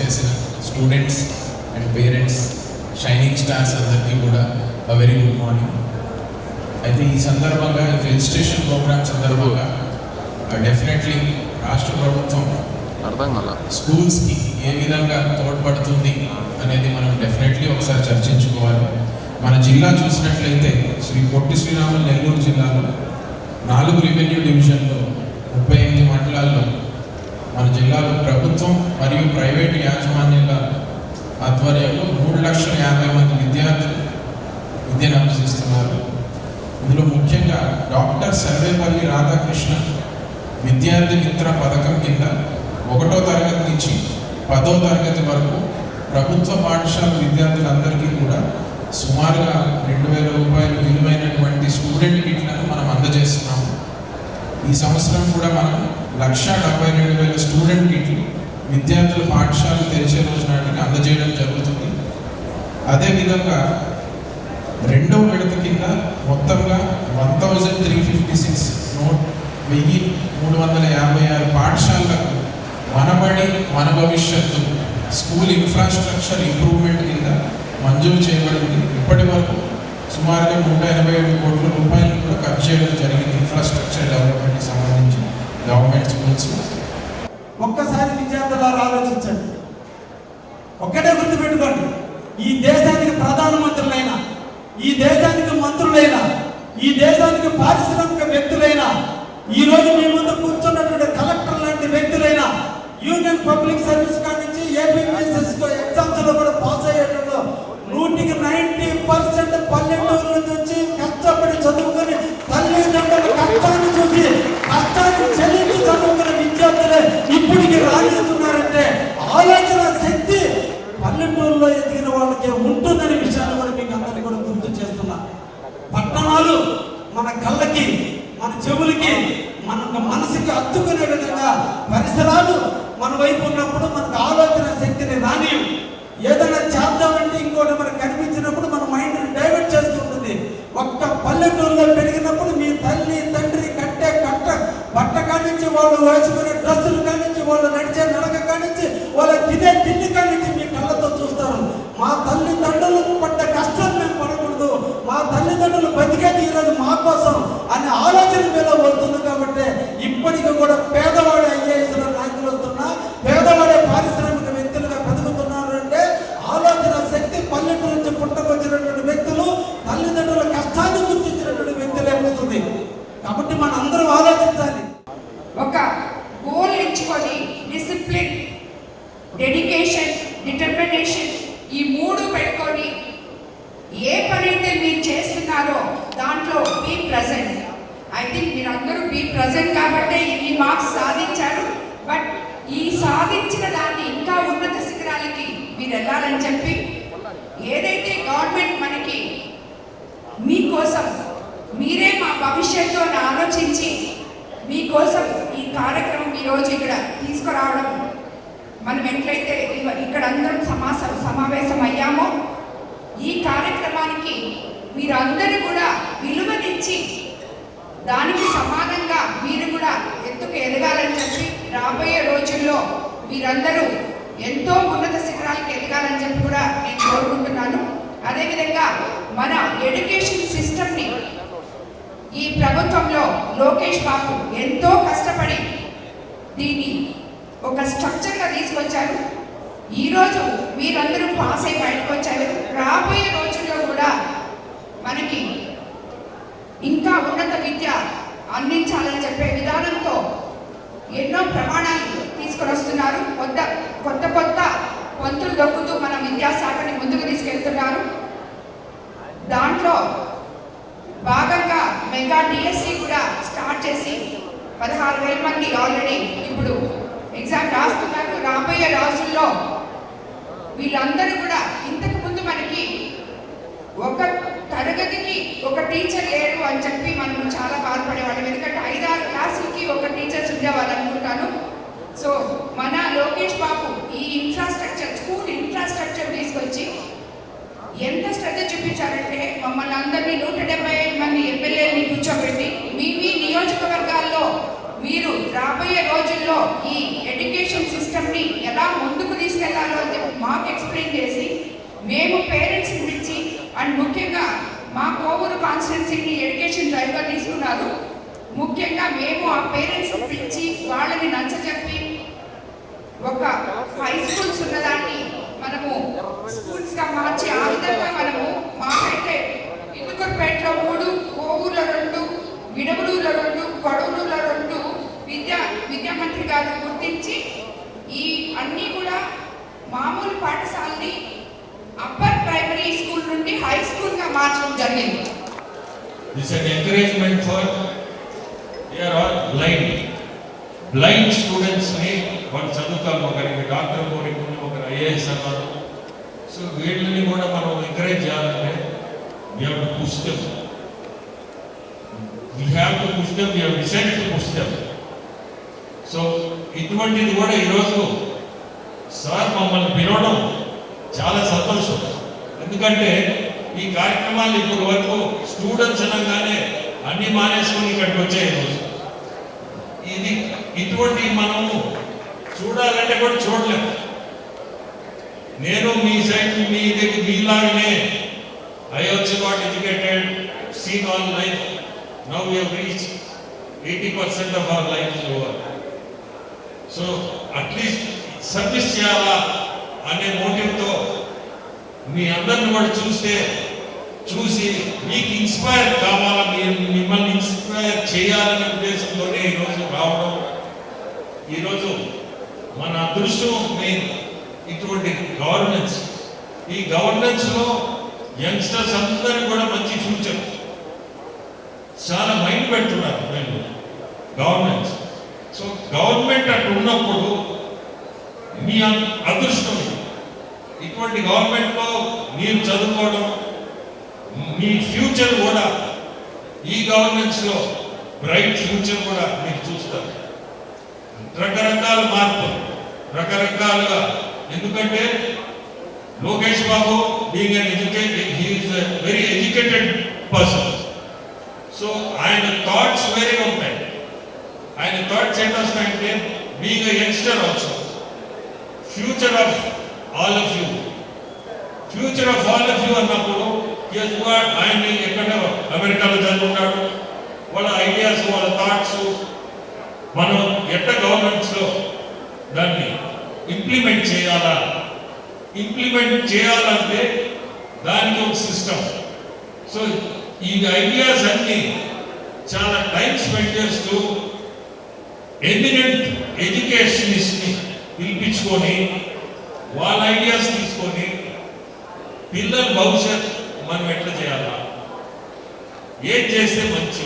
చేసిన students and parents, shining stars అందరికీ కూడా వెరీ గుడ్ మార్నింగ్. అయితే ఈ సందర్భంగా ఈ రిజిస్ట్రేషన్ ప్రోగ్రామ్ సందర్భంగా డెఫినెట్లీ రాష్ట్ర ప్రభుత్వం స్కూల్స్కి ఏ విధంగా తోడ్పడుతుంది అనేది మనం డెఫినెట్లీ ఒకసారి చర్చించుకోవాలి. మన జిల్లా చూసినట్లయితే శ్రీ పొట్టి శ్రీరాములు నెల్లూరు జిల్లాలో 4 రెవెన్యూ డివిజన్లో 38 మండలాల్లో మన జిల్లాలో ప్రభుత్వం మరియు ప్రైవేటు యాజమాన్యాల ఆధ్వర్యంలో 3,50,000 మంది విద్యార్థులు విద్యను అభ్యసిస్తున్నారు. ఇందులో ముఖ్యంగా డాక్టర్ సర్వేపల్లి రాధాకృష్ణ విద్యార్థి మిత్ర పథకం కింద 1వ తరగతి నుంచి 10వ తరగతి వరకు ప్రభుత్వ పాఠశాల విద్యార్థులందరికీ కూడా సుమారుగా 2,000 రూపాయలు విలువైనటువంటి స్టూడెంట్ కిట్లను మనం అందజేస్తున్నాము. ఈ సంవత్సరం కూడా మనం 1,72,000 స్టూడెంట్ కిట్లు విద్యార్థుల పాఠశాల తెరిచే రోజు నాటికి అందజేయడం జరుగుతుంది. అదేవిధంగా 2వ విడత కింద మొత్తంగా 1,356 పాఠశాలలకు మనబడి మన భవిష్యత్తు స్కూల్ ఇన్ఫ్రాస్ట్రక్చర్ ఇంప్రూవ్మెంట్ కింద మంజూరు చేయబడింది. ఇప్పటి వరకు సుమారుగా 187 కోట్ల రూపాయలు కూడా ఖర్చు చేయడం జరిగింది ఇన్ఫ్రాస్ట్రక్చర్ డెవలప్మెంట్కి సంబంధించి గవర్నమెంట్ స్కూల్స్. ఒక్కసారి విద్యార్థులారా ఆలోచించండి, ఒక్కటే గుర్తుపెట్టుకోండి, ఈ దేశానికి ప్రధానమంత్రులైనా, ఈ దేశానికి మంత్రులైనా, ఈ దేశానికి పారిశ్రామిక వ్యక్తులైనా, ఈరోజు మీ ముందు కూర్చున్నటువంటి కలెక్టర్ లాంటి వ్యక్తులైనా, యూనియన్ పబ్లిక్ సర్వీస్ కాడి నుంచి ఏపీఎస్ఎస్ ఎగ్జామ్స్ లో కూడా పాస్ అయ్యేటప్పుడు 90% పల్లెటూరు నుంచి కష్టపడి చదువుకొని తల్లిదండ్రుల కష్టాన్ని చూసి కష్టాన్ని చెల్లించి చదువుకున్న విద్యార్థులే ఇప్పటికి రాణిస్తున్నారంటే ఆలోచన శక్తి పల్లెటూరులో ఎదిగిన వాళ్ళకే ఉంటుందనే విషయాన్ని కూడా మీకు అందరికీ కూడా గుర్తు చేస్తున్నా. పట్టణాలు మన కళ్ళకి, మన చెవులకి, మన మనసుకి అత్తుకునే విధంగా పరిసరాలు మన వైపు ఉన్నప్పుడు మనకు ఆలోచన శక్తిని రాని ఏదైనా చేద్దామంటే ఇంకోటి మనకు కనిపించినప్పుడు మన మైండ్ డైవర్ట్ చేస్తూ ఉంటుంది. ఒక్క పల్లెటూరులో పెరిగినప్పుడు మీ తల్లి తండ్రి కట్టే బట్ట కానించి, వాళ్ళు వేసుకునే డ్రెస్సులు కానించి, వాళ్ళు నడిచే నడక కానించి, వాళ్ళ తినే తిండి కానించి మీ కళ్ళతో చూస్తారు. మా తల్లిదండ్రులు పడ్డ కష్టం మేము పడకూడదు, మా తల్లిదండ్రులు బతికేది ఈరోజు మా కోసం అనే ఆలోచన మీద వస్తుంది. కాబట్టి ఇప్పటికీ కూడా పేదవాడే ఐఏఎస్ నాయకులు వస్తున్నా, పేదవాడే పారిశ్రామిక వ్యక్తులుగా బతుకుతున్నారు అంటే ఆలోచన శక్తి పల్లెటూరు నుంచి పుట్టకొచ్చినటువంటి వ్యక్తులు, తల్లిదండ్రుల కష్టాన్ని గుర్తించినటువంటి వ్యక్తులే వస్తుంది. కాబట్టి మనం అందరం ఆలోచించాలి. ఒక గోల్ ఎంచుకొని డిసిప్లిన్, డెడికేషన్, డిటర్మినేషన్ ఈ 3 పెట్టుకొని ఏ పని అయితే మీరు చేస్తున్నారో దాంట్లో బీ ప్రజెంట్. ఐ థింక్ మీరు అందరూ బీ ప్రజెంట్ కాబట్టే ఇన్ని మార్క్స్ సాధించారు. బట్ ఈ సాధించిన దాన్ని ఇంకా ఉన్నత శిఖరాలకి మీరు వెళ్ళాలని చెప్పి ఏదైతే గవర్నమెంట్ మనకి మీకోసం మీరే మా భవిష్యత్తు అని ఆలోచించి మీకోసం ఈ కార్యక్రమం ఈరోజు ఇక్కడ తీసుకురావడం, మనం ఎట్లయితే ఇక్కడ అందరం సమావేశం అయ్యామో ఈ కార్యక్రమానికి మీరందరూ కూడా విలువనిచ్చి దానికి సమానంగా మీరు కూడా ఎత్తుకు ఎదగాలని చెప్పి రాబోయే రోజుల్లో మీరందరూ ఎంతో ఉన్నత శిఖరాలకు ఎదగాలని చెప్పి కూడా నేను కోరుకుంటున్నాను. అదేవిధంగా మన ఎడ్యుకేషన్ సిస్టమ్ని ఈ ప్రభుత్వంలో లోకేష్ బాబు ఎంతో కష్టపడి దీన్ని ఒక స్ట్రక్చర్గా తీసుకొచ్చారు. ఈరోజు మీరందరూ పాస్ అయి బయటకు వచ్చారు. రాబోయే రోజుల్లో కూడా మనకి ఇంకా ఉన్నత విద్య అందించాలని చెప్పే విధానంతో ఎన్నో ప్రమాణాలు తీసుకొని వస్తున్నారు. కొత్త పొంతులు దొక్కుతూ మన విద్యాశాఖని ముందుకు తీసుకెళ్తున్నారు. దాంట్లో భాగంగా మెగా డిఎస్సి కూడా స్టార్ట్ చేసి 16,000 మంది ఆల్రెడీ ఇప్పుడు ఎగ్జామ్ రాస్తున్నారు. రాబోయే రోజుల్లో వీళ్ళందరూ కూడా ఇంతకుముందు మనకి ఒక తరగతికి ఒక టీచర్ లేరు అని చెప్పి మనం చాలా బాధపడేవాళ్ళం. ఎందుకంటే 5-6 క్లాసులకి ఒక టీచర్స్ ఉండేవాళ్ళు అనుకుంటాను. సో మన లోకేష్ బాబు ఈ స్కూల్ ఇన్ఫ్రాస్ట్రక్చర్ తీసుకొచ్చి ఎంత శ్రద్ధ చూపించారంటే మమ్మల్ని అందరినీ 175 మంది ఎమ్మెల్యేలని కూర్చోబెట్టి మీ నియోజకవర్గాల్లో మీరు రాబోయే రోజుల్లో ఈ ఎడ్యుకేషన్ సిస్టమ్ని ఎలా ముందుకు తీసుకెళ్లాలో మేము పేరెంట్స్ పిలిచి అండ్ ముఖ్యంగా మా కోవూరు కాన్స్టిట్యున్సీని ఎడ్యుకేషన్ డ్రైవ్గా తీసుకున్నారు. ముఖ్యంగా మేము ఆ పేరెంట్స్ పిలిచి వాళ్ళని నచ్చజెప్పి ఒక హై స్కూల్స్ ఉన్నదాన్ని మనము స్కూల్స్గా మార్చి ఆ విధంగా మనము మాకైతే ఇందుకూరుపేటలో 3, కోవూరులో 2, విడవలూరులో 2, కొడవలూరులో 2 విద్యామంత్రి గారు గుర్తించి ఈ అన్నీ కూడా మామూలు పాఠశాలని అప్పర్ ప్రైమరీ స్కూల్ నుండి హై స్కూల్గా మార్చడం జరిగింది. This is an encouragement for they are all blind students ని వాళ్ళు చదువుతారు. ఒకరికి డాక్టర్, ఒకరికి ఐఏఎస్ అన్నారు. సో వీళ్ళని కూడా మనం ఎంకరేజ్ చేయాలంటే we have to push them. We have decided to push them. So ఇటువంటిది కూడా ఈరోజు సార్ మమ్మల్ని పిలవడం చాలా సంతోషం. ఎందుకంటే ఈ కార్యక్రమాలు ఇప్పటి వరకు స్టూడెంట్స్ అనగానే అన్ని మానేసుకొని ఇక్కడికి వచ్చాయి. ఈరోజు ఇటువంటి మనము చూడాలంటే కూడా చూడలేము. నేను మీ side మీలాగనే I also got educated, seen all life. Now we have reached 80% of our life is over. So at least service చేయాలా అనే మోటివ్తో మీ అందరిని కూడా చూసి మీకు ఇన్స్పైర్ కావాలా, మిమ్మల్ని ఇన్స్పైర్ చేయాలనే ఉద్దేశంతోనే ఈరోజు రావడం. ఈరోజు మన అదృష్టం మెయిన్ ఇటువంటి గవర్నెన్స్. ఈ గవర్నెన్స్లో యంగ్స్టర్స్ అందరూ కూడా మంచి ఫ్యూచర్ చాలా మైండ్ పెడుతున్నారు వీళ్ళు గవర్నెన్స్. సో గవర్నమెంట్ అటు ఉన్నప్పుడు మీ అదృష్టం. ఇటువంటి గవర్నమెంట్లో మీరు చదువుకోవడం, మీ ఫ్యూచర్ కూడా ఈ గవర్నెన్స్లో బ్రైట్ ఫ్యూచర్ కూడా మీరు చూస్తారు. రకరకాల మార్పులు రకరకాలుగా. ఎందుకంటే Lokesh Babu being uneducated, he is a very educated person. So ఆయన థాట్స్ వేరే ఉంటాయి. ఆయన థాట్స్ ఏంటి వస్తాయంటే being a youngster also future of all of you అన్నప్పుడు ఆయన ఎక్కడ అమెరికాలో చదువుకున్నాడు. వాళ్ళ ఐడియాస్, వాళ్ళ థాట్స్ మనం ఎట్ట గవర్నమెంట్స్లో దాన్ని ఇంప్లిమెంట్ చేయాలంటే దానికి ఒక సిస్టమ్. సో ఈ ఐడియాస్ అన్ని చాలా టైం స్పెండ్ చేస్తూ ఎమినెంట్ ఎడ్యుకేషనిస్ట్ని పిలిపించుకొని వాళ్ళ ఐడియాస్ తీసుకొని పిల్లల భవిష్యత్ మనం ఎట్లా చేయాలా, ఏం చేస్తే మంచి